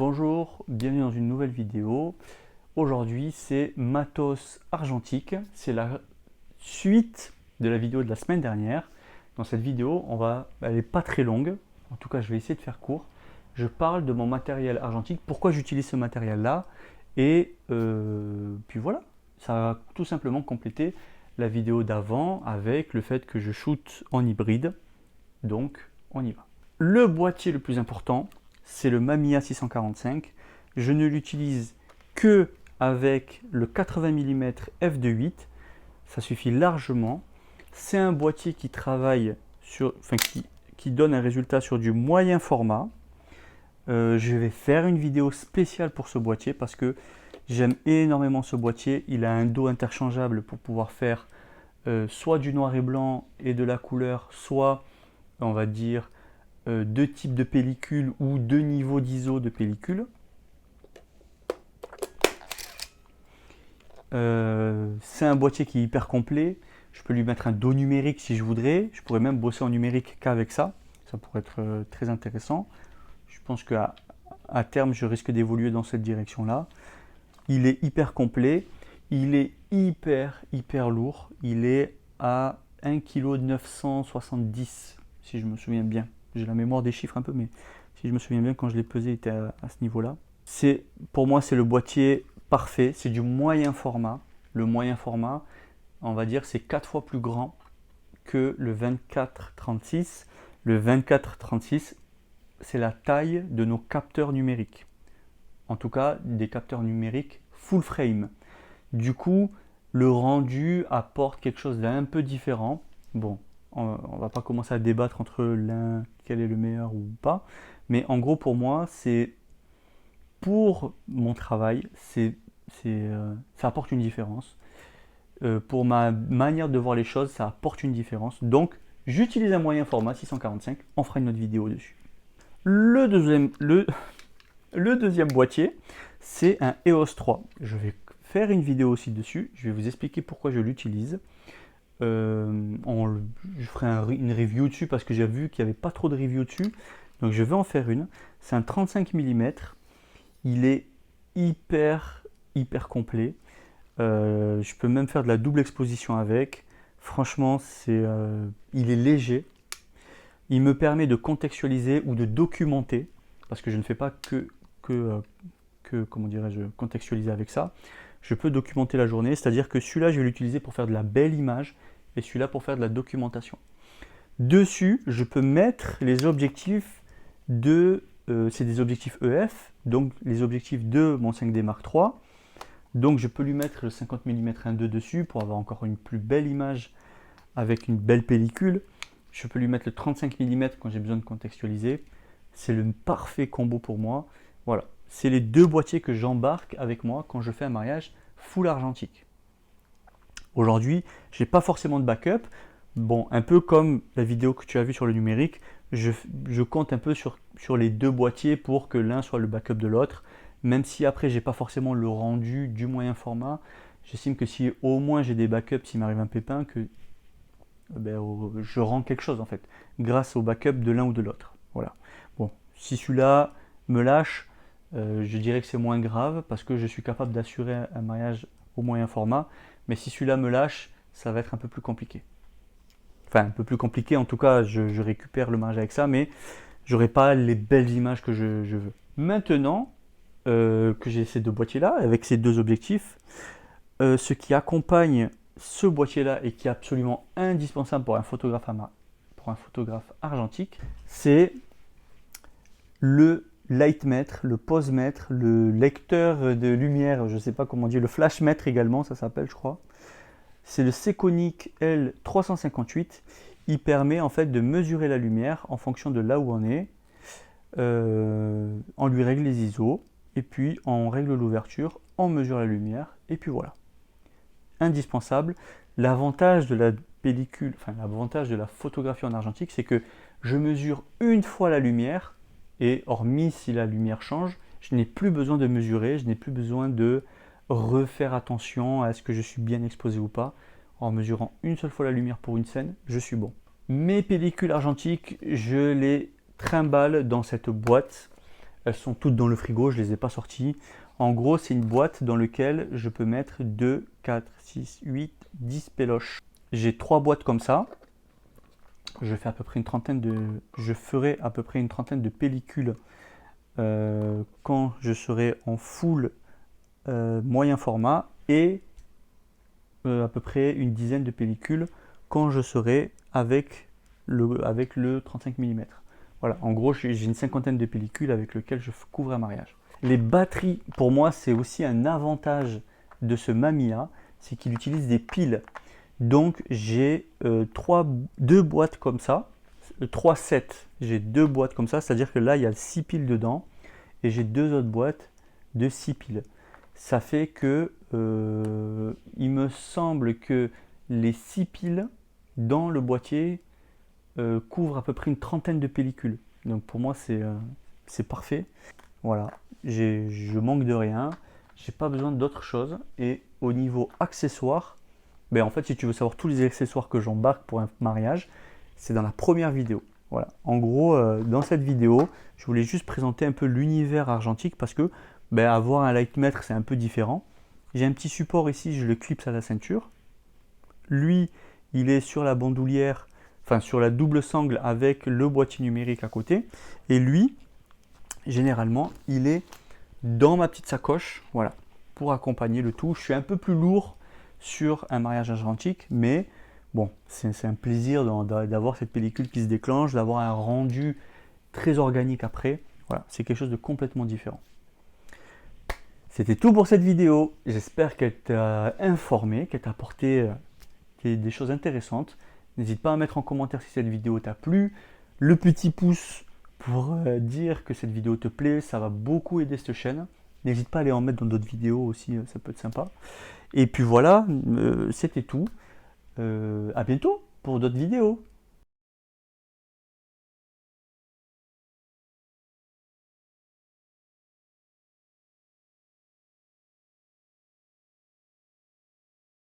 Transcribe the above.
Bonjour, bienvenue dans une nouvelle vidéo. Aujourd'hui c'est matos argentique, c'est la suite de la vidéo de la semaine dernière. Dans cette vidéo, elle n'est pas très longue, en tout cas je vais essayer de faire court. Je parle de mon matériel argentique, pourquoi j'utilise ce matériel là, et puis voilà, ça va tout simplement compléter la vidéo d'avant avec le fait que je shoote en hybride, donc on y va. Le boîtier le plus important, c'est le Mamiya 645. Je ne l'utilise que avec le 80 mm f2.8. Ça suffit largement. C'est un boîtier qui travaille qui donne un résultat sur du moyen format. Je vais faire une vidéo spéciale pour ce boîtier parce que j'aime énormément ce boîtier. Il a un dos interchangeable pour pouvoir faire soit du noir et blanc et de la couleur, soit on va dire deux types de pellicules ou deux niveaux d'ISO de pellicule. C'est un boîtier qui est hyper complet. Je peux lui mettre un dos numérique si je voudrais. Je pourrais même bosser en numérique qu'avec ça. Ça pourrait être très intéressant. Je pense qu'à terme, je risque d'évoluer dans cette direction-là. Il est hyper complet. Il est hyper lourd. Il est à 1,970 kg si je me souviens bien. J'ai la mémoire des chiffres un peu, mais si je me souviens bien, quand je l'ai pesé, il était à ce niveau-là. Pour moi, c'est le boîtier parfait. C'est du moyen format. Le moyen format, on va dire, c'est 4 fois plus grand que le 24-36. Le 24-36, c'est la taille de nos capteurs numériques. En tout cas, des capteurs numériques full frame. Du coup, le rendu apporte quelque chose d'un peu différent. Bon, on va pas commencer à débattre entre l'un, quel est le meilleur ou pas. Mais en gros, pour moi, c'est pour mon travail, ça apporte une différence. Pour ma manière de voir les choses, ça apporte une différence. Donc, j'utilise un moyen format 645. On fera une autre vidéo dessus. Le deuxième boîtier, c'est un EOS 3. Je vais faire une vidéo aussi dessus. Je vais vous expliquer pourquoi je l'utilise. Je ferai une review dessus parce que j'ai vu qu'il n'y avait pas trop de reviews dessus. Donc je vais en faire une. C'est un 35 mm. Il est hyper complet. Je peux même faire de la double exposition avec. Franchement, il est léger. Il me permet de contextualiser ou de documenter parce que je ne fais pas que comment dirais-je, contextualiser avec ça. Je peux documenter la journée, c'est-à-dire que celui-là, je vais l'utiliser pour faire de la belle image et celui-là pour faire de la documentation. Dessus, je peux mettre les objectifs c'est des objectifs EF, donc les objectifs de mon 5D Mark III. Donc je peux lui mettre le 50 mm 1.2 dessus pour avoir encore une plus belle image avec une belle pellicule. Je peux lui mettre le 35 mm quand j'ai besoin de contextualiser. C'est le parfait combo pour moi. Voilà, c'est les deux boîtiers que j'embarque avec moi quand je fais un mariage full argentique. Aujourd'hui, je n'ai pas forcément de backup. Bon, un peu comme la vidéo que tu as vue sur le numérique, je compte un peu sur les deux boîtiers pour que l'un soit le backup de l'autre. Même si après, j'ai pas forcément le rendu du moyen format, j'estime que si au moins j'ai des backups, s'il m'arrive un pépin, que je rends quelque chose en fait, grâce au backup de l'un ou de l'autre. Voilà. Bon, si celui-là me lâche, je dirais que c'est moins grave parce que je suis capable d'assurer un mariage au moyen format. Mais si celui-là me lâche, ça va être un peu plus compliqué. Enfin, un peu plus compliqué, en tout cas, je récupère le mariage avec ça, mais j'aurai pas les belles images que je veux. Maintenant que j'ai ces deux boîtiers-là, avec ces deux objectifs, ce qui accompagne ce boîtier-là et qui est absolument indispensable pour un photographe argentique, c'est le lightmètre, le posemètre, le lecteur de lumière, je ne sais pas comment dire, le flashmètre également, ça s'appelle je crois. C'est le Sekonic L358. Il permet en fait de mesurer la lumière en fonction de là où on est. On lui règle les ISO et puis on règle l'ouverture, on mesure la lumière et puis voilà. Indispensable. L'avantage de la pellicule, enfin l'avantage de la photographie en argentique, c'est que je mesure une fois la lumière. Et hormis si la lumière change, je n'ai plus besoin de mesurer, je n'ai plus besoin de refaire attention à ce que je suis bien exposé ou pas. En mesurant une seule fois la lumière pour une scène, je suis bon. Mes pellicules argentiques, je les trimballe dans cette boîte Elles sont toutes dans le frigo, je ne les ai pas sorties. En gros, c'est une boîte dans laquelle je peux mettre 2, 4, 6, 8, 10 péloches. J'ai 3 boîtes comme ça. Je ferai à peu près une trentaine de pellicules quand je serai en full moyen format et à peu près une dizaine de pellicules quand je serai avec le 35 mm. Voilà, en gros, j'ai une cinquantaine de pellicules avec lesquelles je couvre un mariage. Les batteries, pour moi, c'est aussi un avantage de ce Mamiya, c'est qu'il utilise des piles. Donc, j'ai 2 boîtes comme ça, 3 sets. J'ai 2 boîtes comme ça, c'est-à-dire que là, il y a 6 piles dedans et j'ai 2 autres boîtes de 6 piles. Ça fait que il me semble que les 6 piles dans le boîtier couvrent à peu près une trentaine de pellicules. Donc pour moi c'est parfait. Voilà, je manque de rien, j'ai pas besoin d'autre chose. Et au niveau accessoires, ben en fait si tu veux savoir tous les accessoires que j'embarque pour un mariage, c'est dans la première vidéo. Voilà, en gros dans cette vidéo, je voulais juste présenter un peu l'univers argentique parce que ben, avoir un lightmètre c'est un peu différent. J'ai un petit support ici, je le clipse à la ceinture. Lui, il est sur la bandoulière, enfin sur la double sangle avec le boîtier numérique à côté. Et lui, généralement, il est dans ma petite sacoche, voilà, pour accompagner le tout. Je suis un peu plus lourd sur un mariage argentique, mais bon, c'est un plaisir d'avoir cette pellicule qui se déclenche, d'avoir un rendu très organique après. Voilà, c'est quelque chose de complètement différent. C'était tout pour cette vidéo. J'espère qu'elle t'a informé, qu'elle t'a apporté des choses intéressantes. N'hésite pas à mettre en commentaire si cette vidéo t'a plu. Le petit pouce pour dire que cette vidéo te plaît, ça va beaucoup aider cette chaîne. N'hésite pas à aller en mettre dans d'autres vidéos aussi, ça peut être sympa. Et puis voilà, c'était tout. À bientôt pour d'autres vidéos.